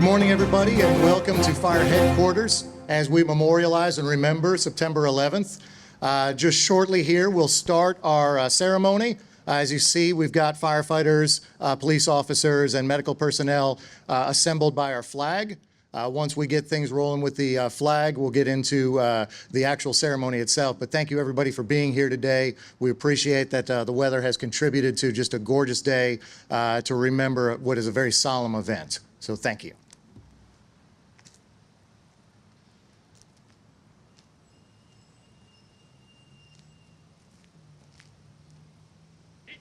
Good morning, everybody, and welcome to Fire Headquarters as we memorialize and remember September 11th. Just shortly here, we'll start our ceremony. As you see, we've got firefighters, police officers, and medical personnel assembled by our flag. Once we get things rolling with the flag, we'll get into the actual ceremony itself. But thank you, everybody, for being here today. We appreciate that the weather has contributed to just a gorgeous day to remember what is a very solemn event. So thank you.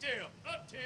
Detail, up 10.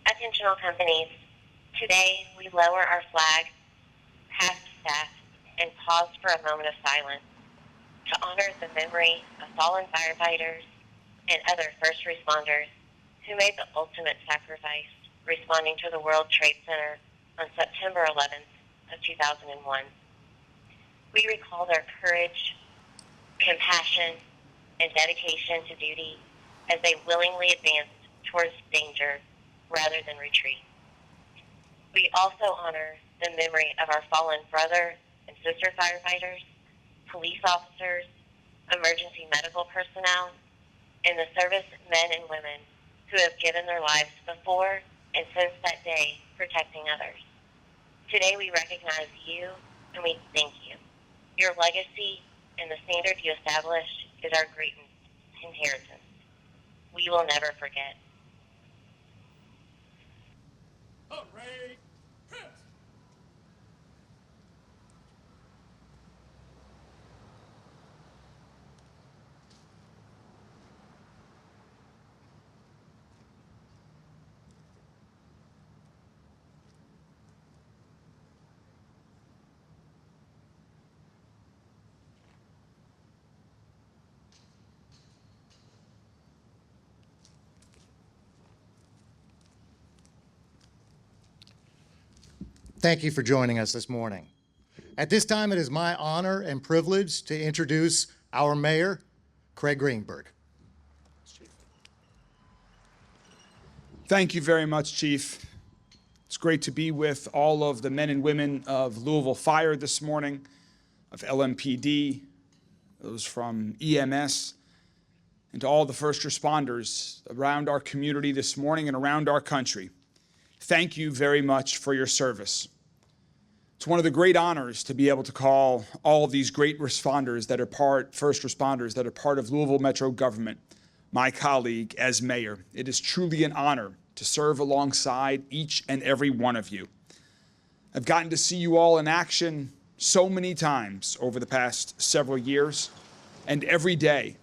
Attention all companies, today we lower our flag, past staff, and pause for a moment of silence to honor the memory of fallen firefighters and other first responders who made the ultimate sacrifice responding to the World Trade Center on September 11th of 2001. We recall their courage, compassion, and dedication to duty as they willingly advanced towards danger rather than retreat. We also honor the memory of our fallen brother and sister firefighters, police officers, emergency medical personnel, and the service men and women who have given their lives before and since that day protecting others. Today we recognize you and we thank you. Your legacy and the standard you established is our great inheritance. We will never forget. Hooray! Press! Thank you for joining us this morning. At this time, it is my honor and privilege to introduce our mayor, Craig Greenberg. Thank you very much, Chief. It's great to be with all of the men and women of Louisville Fire this morning, of LMPD, those from EMS, and to all the first responders around our community this morning and around our country. Thank you very much for your service. It's one of the great honors to be able to call all of these great responders that are first responders that are part of Louisville Metro government, my colleague as mayor. It is truly an honor to serve alongside each and every one of you. I've gotten to see you all in action so many times over the past several years, and every day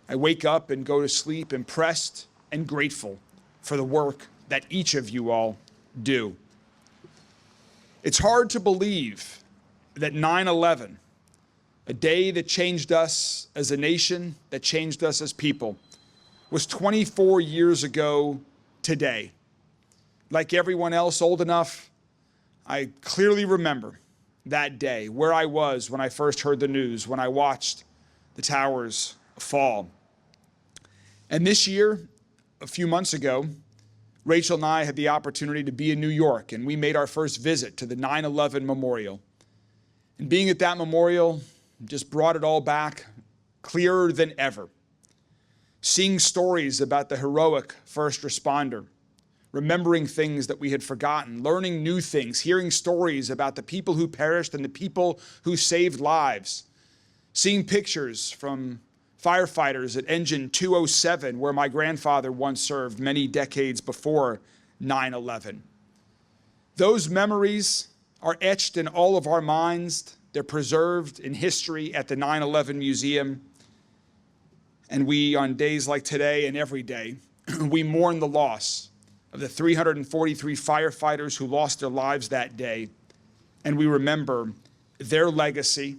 I wake up and go to sleep impressed and grateful for the work that each of you all do. It's hard to believe that 9/11 a day that changed us as a nation, that changed us as people, was 24 years ago today. Like everyone else old enough, I clearly remember that day, where I was when I first heard the news, when I watched the towers fall. And this year, a few months ago, Rachel and I had the opportunity to be in New York, and we made our first visit to the 9/11 memorial. And being at that memorial just brought it all back clearer than ever. Seeing stories about the heroic first responder, remembering things that we had forgotten, learning new things, hearing stories about the people who perished and the people who saved lives, seeing pictures from firefighters at Engine 207, where my grandfather once served many decades before 9/11. Those memories are etched in all of our minds. They're preserved in history at the 9/11 Museum. And we, on days like today and every day, we mourn the loss of the 343 firefighters who lost their lives that day. And we remember their legacy.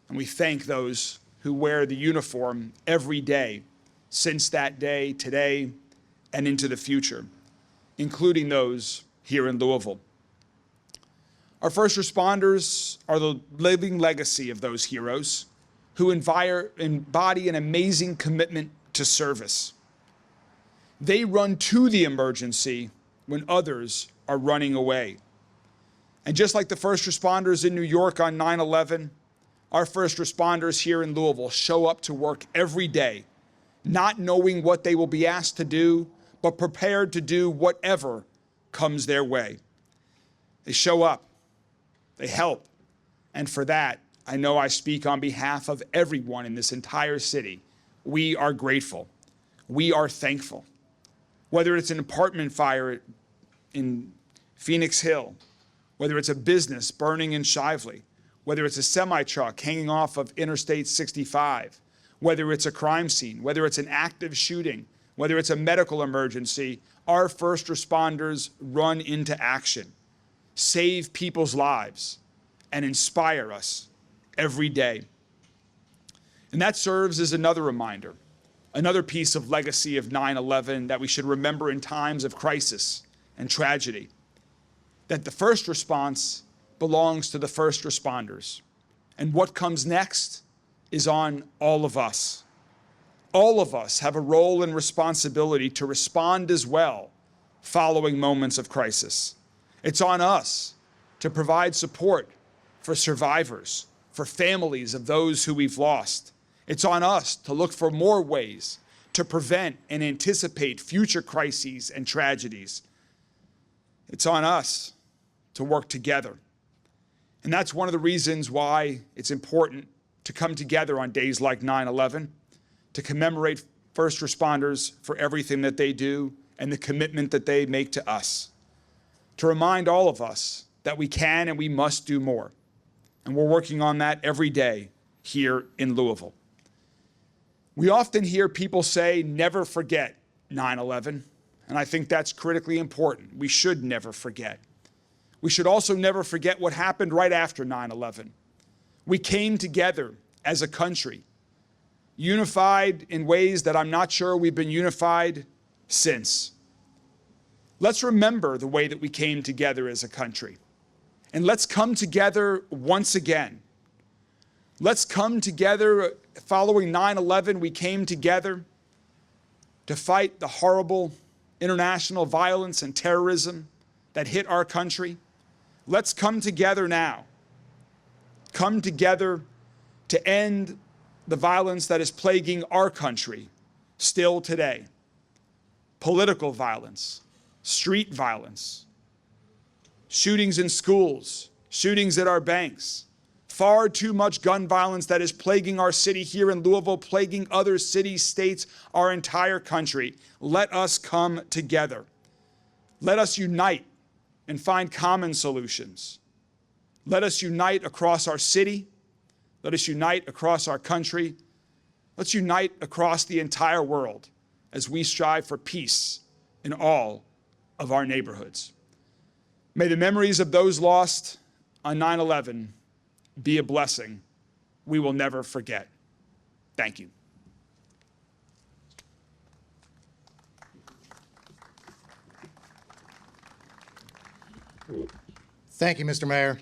And we thank those who wear the uniform every day since that day, today, and into the future, including those here in Louisville. Our first responders are the living legacy of those heroes who embody an amazing commitment to service. They run to the emergency when others are running away. And just like the first responders in New York on 9/11, our first responders here in Louisville show up to work every day, not knowing what they will be asked to do, but prepared to do whatever comes their way. They show up, they help, and for that, I know I speak on behalf of everyone in this entire city. We are grateful. We are thankful. Whether it's an apartment fire in Phoenix Hill, whether it's a business burning in Shively, whether it's a semi-truck hanging off of Interstate 65, whether it's a crime scene, whether it's an active shooting, whether it's a medical emergency, our first responders run into action, save people's lives, and inspire us every day. And that serves as another reminder, another piece of legacy of 9/11 that we should remember in times of crisis and tragedy, that the first response belongs to the first responders. And what comes next is on all of us. All of us have a role and responsibility to respond as well following moments of crisis. It's on us to provide support for survivors, for families of those who we've lost. It's on us to look for more ways to prevent and anticipate future crises and tragedies. It's on us to work together. And that's one of the reasons why it's important to come together on days like 9/11, to commemorate first responders for everything that they do and the commitment that they make to us. To remind all of us that we can and we must do more. And we're working on that every day here in Louisville. We often hear people say, never forget 9/11, and I think that's critically important. We should never forget. We should also never forget what happened right after 9/11. We came together as a country, unified in ways that I'm not sure we've been unified since. Let's remember the way that we came together as a country. And let's come together once again. Let's come together. Following 9/11, we came together to fight the horrible international violence and terrorism that hit our country. Let's come together now. Come together to end the violence that is plaguing our country still today. Political violence, street violence, shootings in schools, shootings at our banks, far too much gun violence that is plaguing our city here in Louisville, plaguing other cities, states, our entire country. Let us come together. Let us unite and find common solutions. Let us unite across our city. Let us unite across our country. Let's unite across the entire world as we strive for peace in all of our neighborhoods. May the memories of those lost on 9/11 be a blessing we will never forget. Thank you. Thank you, Mr. Mayor.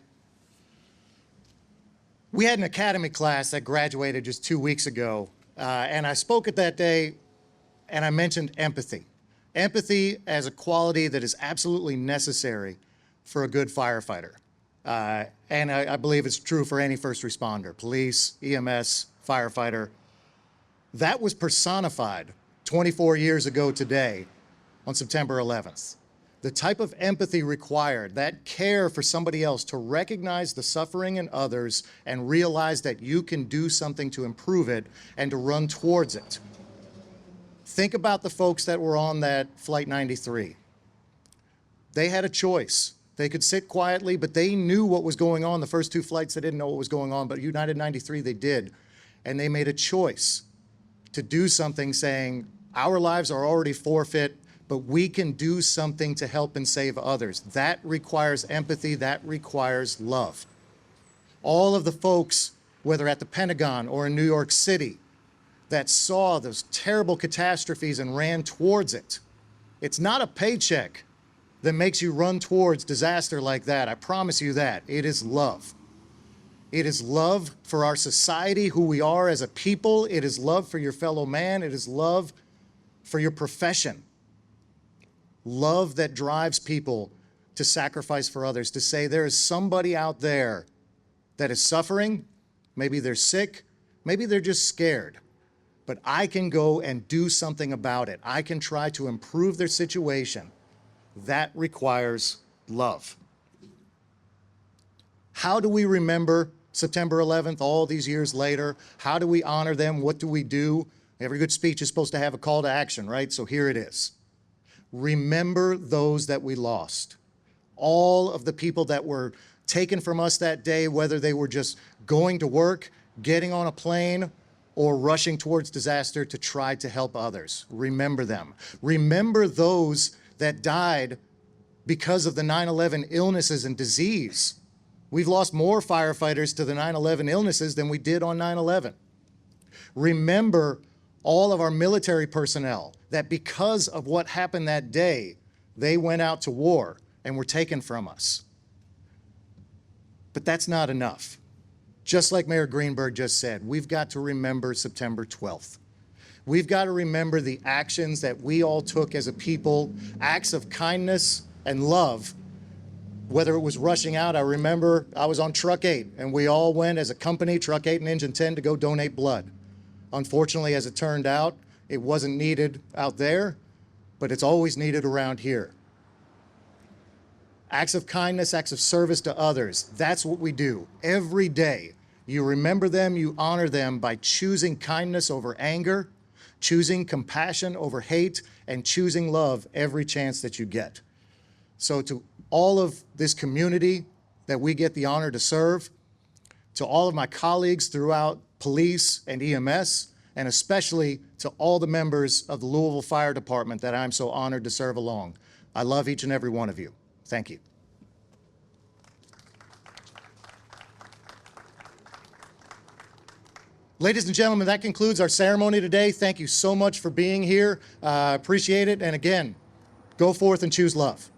We had an academy class that graduated just 2 weeks ago, and I spoke at that day, and I mentioned empathy. Empathy as a quality that is absolutely necessary for a good firefighter. And I believe it's true for any first responder, police, EMS, firefighter. That was personified 24 years ago today on September 11th. The type of empathy required, that care for somebody else, to recognize the suffering in others and realize that you can do something to improve it and to run towards it. Think about the folks that were on that Flight 93. They had a choice. They could sit quietly, but they knew what was going on. The first two flights, they didn't know what was going on, but United 93, they did. And they made a choice to do something, saying, our lives are already forfeit, but we can do something to help and save others. That requires empathy. That requires love. All of the folks, whether at the Pentagon or in New York City, that saw those terrible catastrophes and ran towards it. It's not a paycheck that makes you run towards disaster like that. I promise you that. It is love. It is love for our society, who we are as a people. It is love for your fellow man. It is love for your profession. Love that drives people to sacrifice for others, to say there is somebody out there that is suffering. Maybe they're sick. Maybe they're just scared. But I can go and do something about it. I can try to improve their situation. That requires love. How do we remember September 11th all these years later? How do we honor them? What do we do? Every good speech is supposed to have a call to action, right? So here it is. Remember those that we lost. All of the people that were taken from us that day, whether they were just going to work, getting on a plane, or rushing towards disaster to try to help others. Remember them. Remember those that died because of the 9/11 illnesses and disease. We've lost more firefighters to the 9/11 illnesses than we did on 9/11. Remember all of our military personnel that because of what happened that day, they went out to war and were taken from us. But that's not enough. Just like Mayor Greenberg just said, we've got to remember September 12th. We've got to remember the actions that we all took as a people, acts of kindness and love, whether it was rushing out. I remember I was on Truck 8, and we all went as a company, Truck 8 and Engine 10, to go donate blood. Unfortunately, as it turned out, it wasn't needed out there, but it's always needed around here. Acts of kindness, acts of service to others, that's what we do every day. You remember them, you honor them by choosing kindness over anger, choosing compassion over hate, and choosing love every chance that you get. So to all of this community that we get the honor to serve, to all of my colleagues throughout police and EMS, and especially to all the members of the Louisville Fire Department that I'm so honored to serve along. I love each and every one of you. Thank you. Ladies and gentlemen, that concludes our ceremony today. Thank you so much for being here. Appreciate it. And again, go forth and choose love.